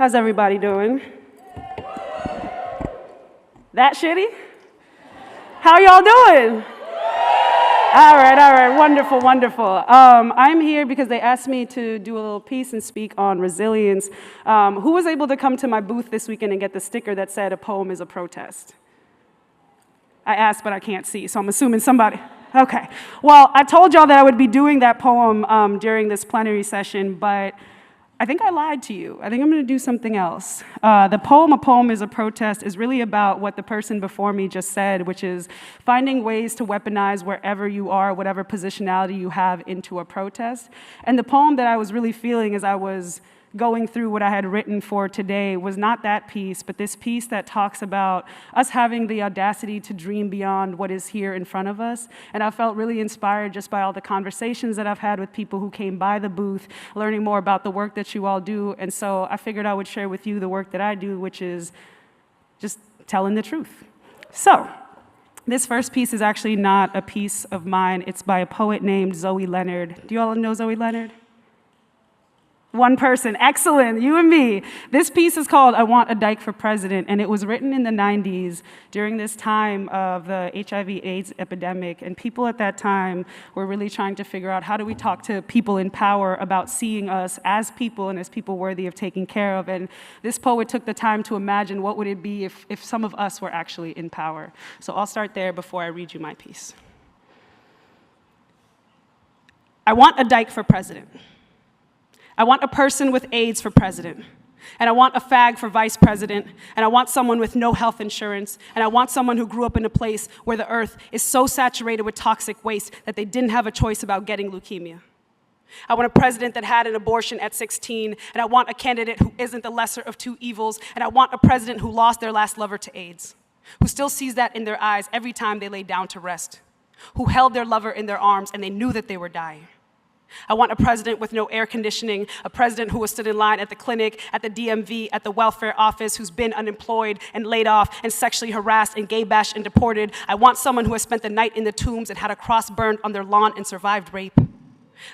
How's everybody doing? That shitty? How y'all doing? All right, wonderful, wonderful. I'm here because they asked me to do a little piece and speak on resilience. Who was able to come to my booth this weekend and get the sticker that said a poem is a protest? I asked, but I can't see, so I'm assuming somebody. Okay. Well, I told y'all that I would be doing that poem during this plenary session, but I think I lied to you. I think I'm going to do something else. The poem, A Poem is a Protest, is really about what the person before me just said, which is finding ways to weaponize wherever you are, whatever positionality you have into a protest. And the poem that I was really feeling as I was going through what I had written for today was not that piece, but this piece that talks about us having the audacity to dream beyond what is here in front of us. And I felt really inspired just by all the conversations that I've had with people who came by the booth, learning more about the work that you all do. And so I figured I would share with you the work that I do, which is just telling the truth. So this first piece is actually not a piece of mine. It's by a poet named Zoe Leonard. Do you all know Zoe Leonard? One person, excellent, you and me. This piece is called I Want a Dyke for President, and it was written in the 90s during this time of the HIV/AIDS epidemic, and people at that time were really trying to figure out how do we talk to people in power about seeing us as people and as people worthy of taking care of, and this poet took the time to imagine what would it be if some of us were actually in power. So I'll start there before I read you my piece. I want a dyke for president. I want a person with AIDS for president, and I want a fag for vice president, and I want someone with no health insurance, and I want someone who grew up in a place where the earth is so saturated with toxic waste that they didn't have a choice about getting leukemia. I want a president that had an abortion at 16, and I want a candidate who isn't the lesser of two evils, and I want a president who lost their last lover to AIDS, who still sees that in their eyes every time they lay down to rest, who held their lover in their arms and they knew that they were dying. I want a president with no air conditioning, a president who has stood in line at the clinic, at the DMV, at the welfare office, who's been unemployed and laid off and sexually harassed and gay bashed and deported. I want someone who has spent the night in the tombs and had a cross burned on their lawn and survived rape.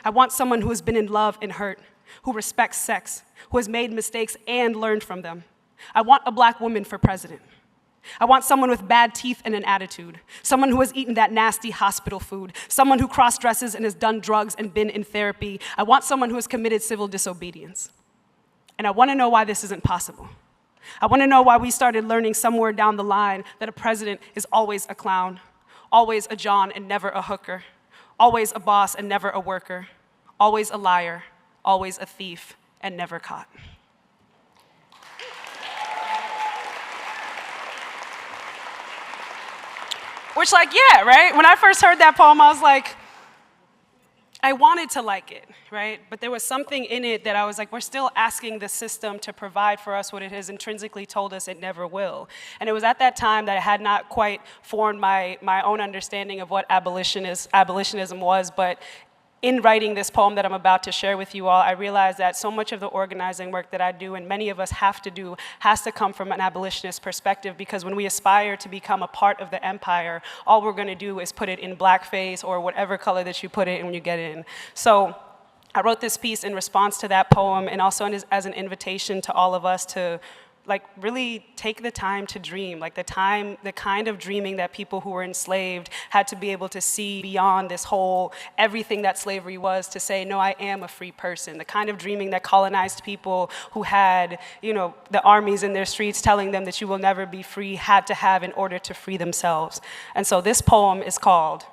I want someone who has been in love and hurt, who respects sex, who has made mistakes and learned from them. I want a black woman for president. I want someone with bad teeth and an attitude, someone who has eaten that nasty hospital food, someone who cross-dresses and has done drugs and been in therapy. I want someone who has committed civil disobedience. And I want to know why this isn't possible. I want to know why we started learning somewhere down the line that a president is always a clown, always a John and never a hooker, always a boss and never a worker, always a liar, always a thief, and never caught. Which, like, yeah, right? When I first heard that poem, I was like, I wanted to like it, right? But there was something in it that I was like, we're still asking the system to provide for us what it has intrinsically told us it never will. And it was at that time that I had not quite formed my own understanding of what abolitionism was, but in writing this poem that I'm about to share with you all, I realized that so much of the organizing work that I do, and many of us have to do, has to come from an abolitionist perspective, because when we aspire to become a part of the empire, all we're gonna do is put it in blackface or whatever color that you put it in when you get in. So I wrote this piece in response to that poem, and also as an invitation to all of us to really take the time to dream, the kind of dreaming that people who were enslaved had to be able to see beyond this whole everything that slavery was, to say, no, I am a free person. The kind of dreaming that colonized people who had, the armies in their streets telling them that you will never be free had to have in order to free themselves. And so this poem is called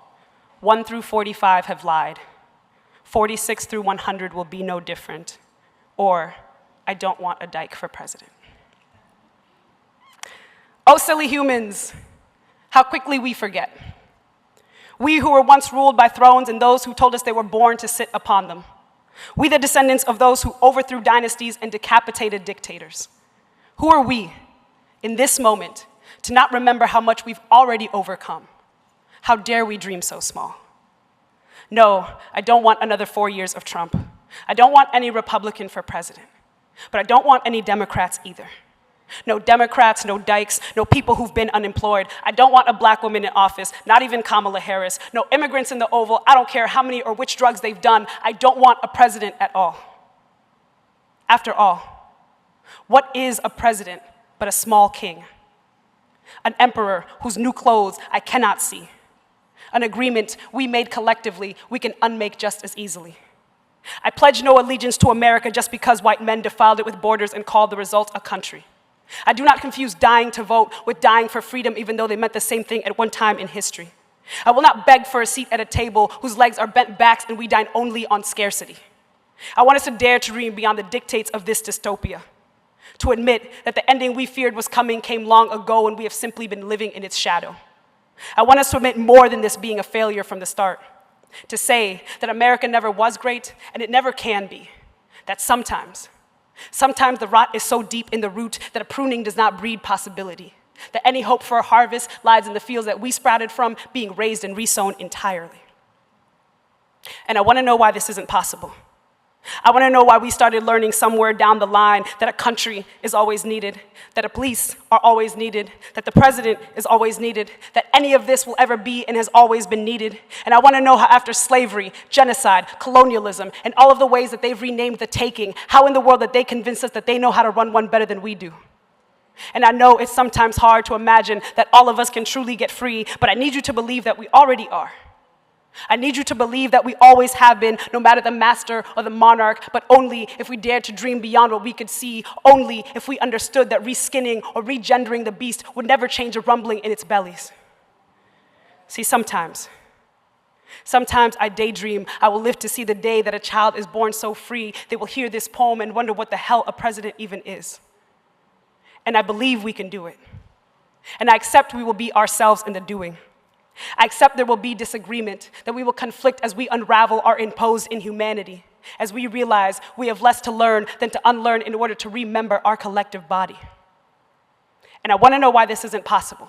1 through 45 have lied. 46 through 100 will be no different. Or I don't want a dyke for president. Oh, silly humans, how quickly we forget. We who were once ruled by thrones and those who told us they were born to sit upon them. We the descendants of those who overthrew dynasties and decapitated dictators. Who are we, in this moment, to not remember how much we've already overcome? How dare we dream so small? No, I don't want another 4 years of Trump. I don't want any Republican for president. But I don't want any Democrats either. No Democrats, no dykes, no people who've been unemployed. I don't want a black woman in office, not even Kamala Harris. No immigrants in the Oval. I don't care how many or which drugs they've done. I don't want a president at all. After all, What is a president but a small king? An emperor whose new clothes I cannot see. An agreement we made collectively we can unmake just as easily. I pledge no allegiance to America just because white men defiled it with borders and called the result a country. I do not confuse dying to vote with dying for freedom, even though they meant the same thing at one time in history. I will not beg for a seat at a table whose legs are bent backs and we dine only on scarcity. I want us to dare to dream beyond the dictates of this dystopia. To admit that the ending we feared was coming came long ago and we have simply been living in its shadow. I want us to admit more than this being a failure from the start. To say that America never was great and it never can be. That sometimes the rot is so deep in the root that a pruning does not breed possibility. That any hope for a harvest lies in the fields that we sprouted from being raised and resown entirely. And I want to know why this isn't possible. I want to know why we started learning somewhere down the line that a country is always needed, that a police are always needed, that the president is always needed, that any of this will ever be and has always been needed. And I want to know how after slavery, genocide, colonialism, and all of the ways that they've renamed the taking, how in the world that they convince us that they know how to run one better than we do. And I know it's sometimes hard to imagine that all of us can truly get free, but I need you to believe that we already are. I need you to believe that we always have been, no matter the master or the monarch, but only if we dared to dream beyond what we could see, only if we understood that reskinning or regendering the beast would never change a rumbling in its bellies. See, sometimes I daydream I will live to see the day that a child is born so free they will hear this poem and wonder what the hell a president even is. And I believe we can do it. And I accept we will be ourselves in the doing. I accept there will be disagreement, that we will conflict as we unravel our imposed inhumanity, as we realize we have less to learn than to unlearn in order to remember our collective body. And I want to know why this isn't possible.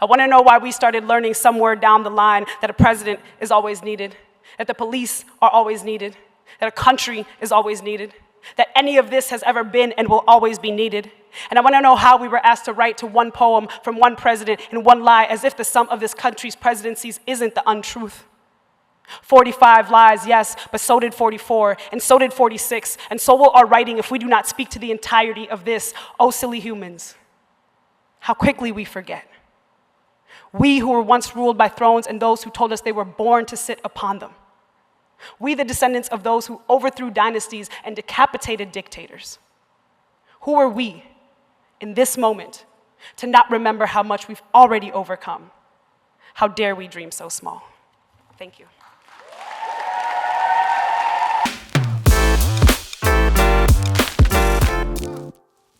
I want to know why we started learning somewhere down the line that a president is always needed, that the police are always needed, that a country is always needed, that any of this has ever been and will always be needed. And I want to know how we were asked to write to one poem from one president in one lie as if the sum of this country's presidencies isn't the untruth. 45 lies, yes, but so did 44, and so did 46, and so will our writing if we do not speak to the entirety of this. Oh, silly humans, how quickly we forget. We who were once ruled by thrones and those who told us they were born to sit upon them. We, the descendants of those who overthrew dynasties and decapitated dictators. Who are we in this moment to not remember how much we've already overcome? How dare we dream so small? Thank you.